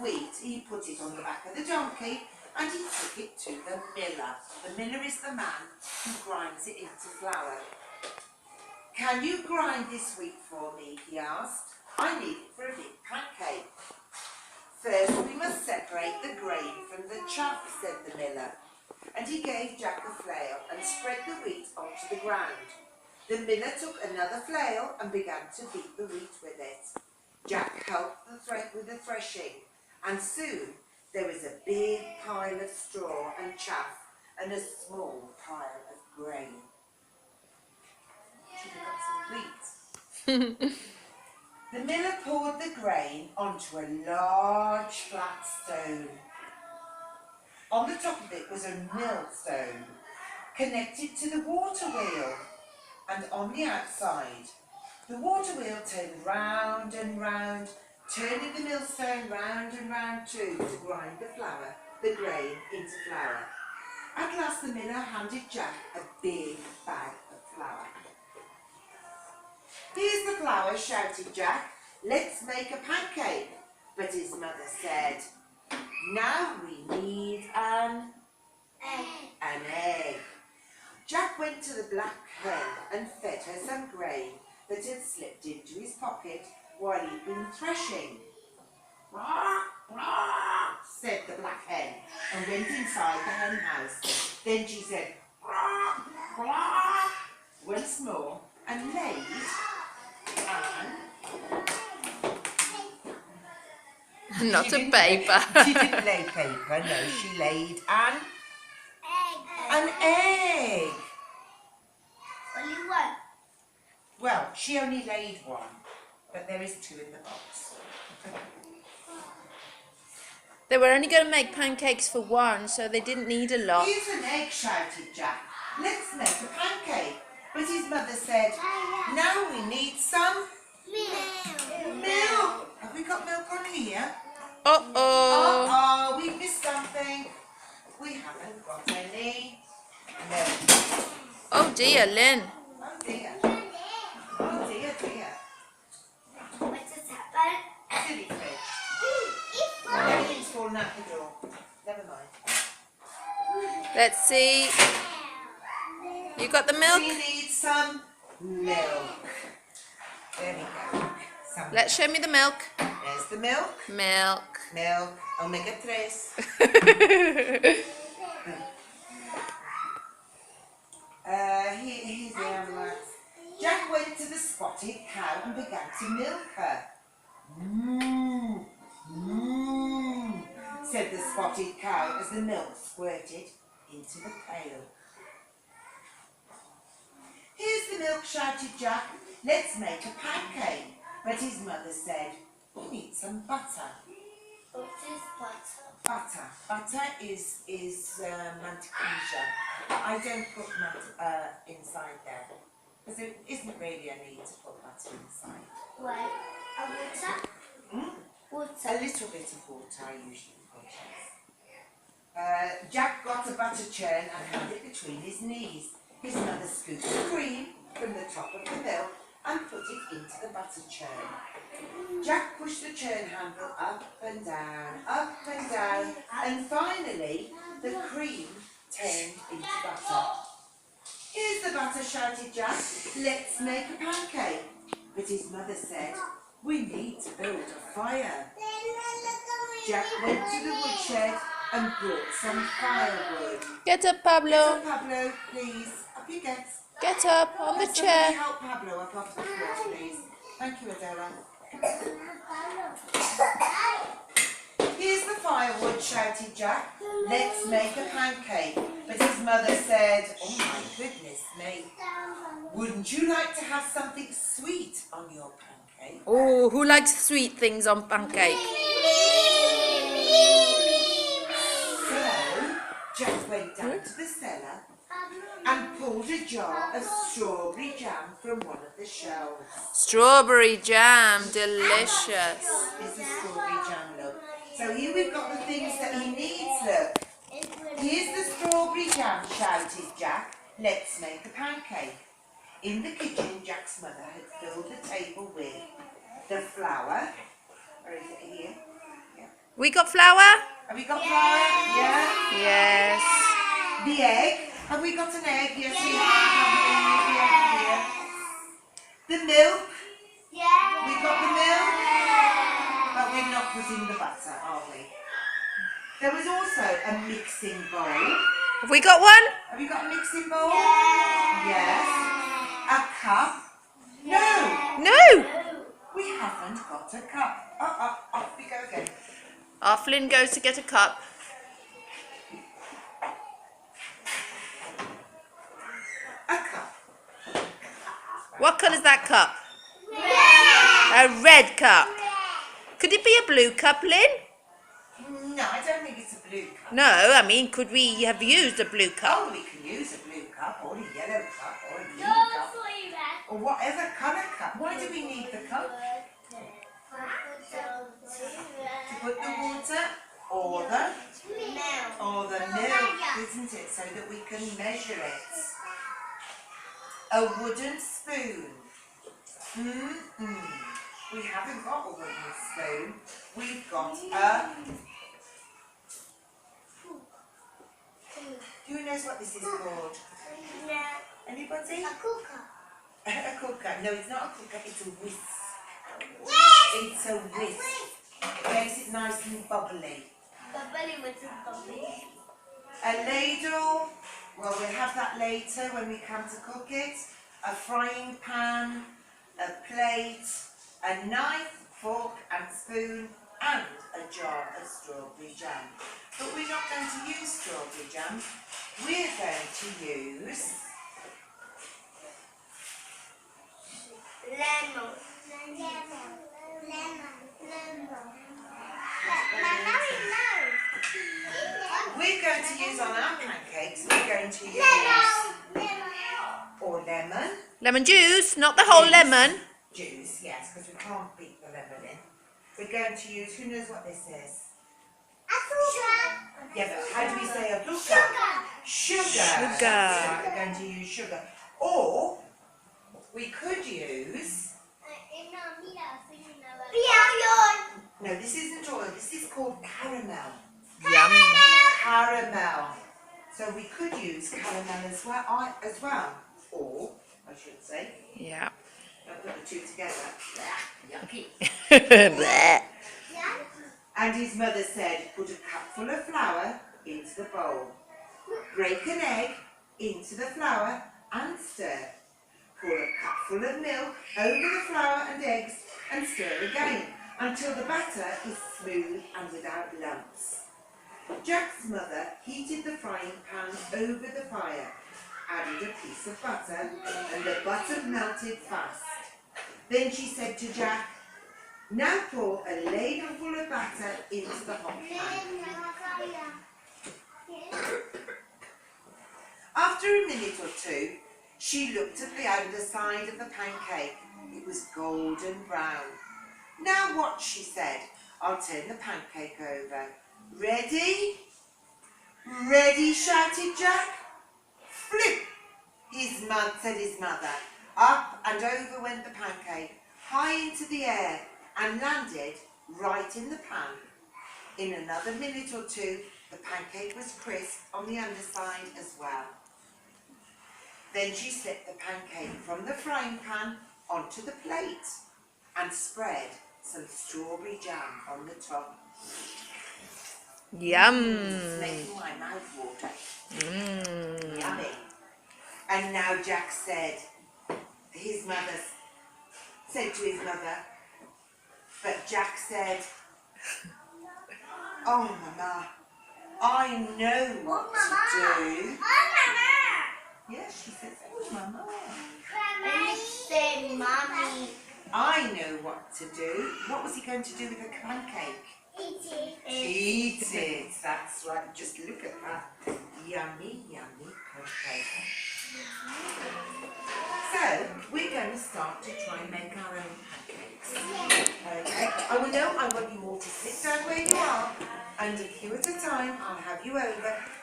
wheat, he put it on the back of the donkey and he took it to the miller. The miller is the man who grinds it into flour. "Can you grind this wheat for me?" he asked. "I need it for a big pancake." "First we must separate the grain from the chaff," said the miller. And he gave Jack a flail and spread the wheat onto the ground. The miller took another flail and began to beat the wheat with it. Jack helped with the threshing, and soon there was a big pile of straw and chaff and a small pile of grain. Should have got some wheat. The miller poured the grain onto a large flat stone. On the top of it was a millstone connected to the water wheel, and on the outside the water wheel turned round and round, turning the millstone round and round too to grind the grain into flour. At last the miller handed Jack a big bag of flour. "Here's the flour," shouted Jack. "Let's make a pancake." But his mother said, "Now we need an egg." Jack went to the black hen and fed her some grain that had slipped into his pocket while he'd been threshing. "Quack, quack," said the black hen, and went inside the hen house. Then she said, "Quack, quack," once more, and laid Not a paper. She didn't lay paper, no, she laid an egg. Only one. Well, she only laid one, but there is two in the box. They were only going to make pancakes for one, so they didn't need a lot. "Here's an egg," shouted Jack. "Let's make a pancake." But his mother said, "Now we need some milk." Have we got milk on here? Uh-oh. Uh-oh, we've missed something. We haven't got any milk. Oh dear, Lynn. Oh dear. Oh dear, dear. What has happened? Silly fish. Everything's fallen out the door. Never mind. Let's see. You got the milk? We need some milk. There we go. Some Let's show me the milk. There's the milk. Milk. Milk. Omega 3. Here's the ambulance. Jack went to the spotted cow and began to milk her. "Moo, moo," said the spotted cow as the milk squirted into the pail. "Here's the milk," shouted Jack. "Let's make a pancake." But his mother said, "We need some butter." What is butter? Butter. Butter is mantequilla. I don't put inside there because there isn't really a need to put butter inside. Why? Water? Water. A little bit of water I usually put. Jack got a butter churn and held it between his knees. His mother scooped the cream from the top of the milk and put it into the butter churn. Jack pushed the churn handle up and down, and finally the cream turned into butter. "Here's the butter," shouted Jack. "Let's make a pancake." But his mother said, "We need to build a fire." Jack went to the woodshed and brought some firewood. Get up, "Get Pablo. up, Pablo, please. Up you get. Get up on the Somebody chair. help Pablo up off the floor, please. Thank you, Adela. "Here's the firewood," shouted Jack. "Let's make a pancake." But his mother said, "Oh my goodness me. Wouldn't you like to have something sweet on your pancake?" Oh, who likes sweet things on pancake? So Jack went down to the cellar and pulled a jar of strawberry jam from one of the shelves. Strawberry jam, delicious. Is the strawberry jam, look. So here we've got the things that he needs, look. "Here's the strawberry jam," shouted Jack. "Let's make a pancake." In the kitchen, Jack's mother had filled the table with the flour. Where is it? Here. Yeah. We got flour? Have we got flour? Yeah. Yes. The egg. Have we got an egg? Yes, we have. The egg here. The milk. We got the milk. But we're not putting the butter, are we? There was also a mixing bowl. Have we got one? Have you got a mixing bowl? Yes. A cup. No. No. We haven't got a cup. Off we go again. Off Lynne goes to get a cup. A cup. What colour is that cup? A red cup. Could it be a blue cup, Lynne? No, I don't think it's a blue cup. No, I mean, could we have used a blue cup? Oh, we can use a blue cup or a yellow cup or a green cup or whatever colour cup. Why do we need the cup? To put the water or the milk, isn't it? So that we can measure it. A wooden spoon. We haven't got a wooden spoon. We've got a... Who knows what this is called? Anybody? A cooker. A cooker. No, it's not a cooker, it's a whisk. It's a whisk. It makes it nice and bubbly. A ladle. Well, we'll have that later when we come to cook it. A frying pan, a plate, a knife, fork and spoon, and a jar of strawberry jam. But we're not going to use strawberry jam. We're going to use Lemon. We're going to use on our pancakes, we're going to use or lemon. Lemon juice, not the whole lemon. Juice, yes, because we can't beat the lemon in. We're going to use, who knows what this is? Yeah, but how do we say azúcar? Sugar. Sugar. That's right, we're going to use sugar. Or we could use... No, this isn't oil. This is called caramel. Yum. Caramel. So we could use caramel as well. Or, I should say, Yeah. I'll put the two together. Yucky. Blech. And his mother said, put a cupful of flour into the bowl. Break an egg into the flour and stir. Pour a cupful of milk over the flour and eggs and stir again until the batter is smooth and without lumps. Jack's mother heated the frying pan over the fire, added a piece of butter, and the butter melted fast. Then she said to Jack, now pour a ladleful of batter into the hot pan. After a minute or two, she looked at the underside of the pancake. It was golden brown. Now watch, she said. I'll turn the pancake over. Ready? Ready, shouted Jack. Flip, said his mother. Up and over went the pancake, high into the air, and landed right in the pan. In another minute or two, the pancake was crisp on the underside as well. Then she slipped the pancake from the frying pan onto the plate and spread some strawberry jam on the top. Yum. It's making my mouth water. Yummy. And now Jack said, his mother said to his mother, but Jack said, oh Mama, I know what to do. Yes, she says, oh Mama. Say mommy. I know what to do. What was he going to do with the pancake? Eat it. That's right. Just look at that. Yummy, yummy pancake. So, we're going to start to try and make our own pancakes. Okay. Oh no, I want you all to sit down where you are. And a few at a time, I'll have you over.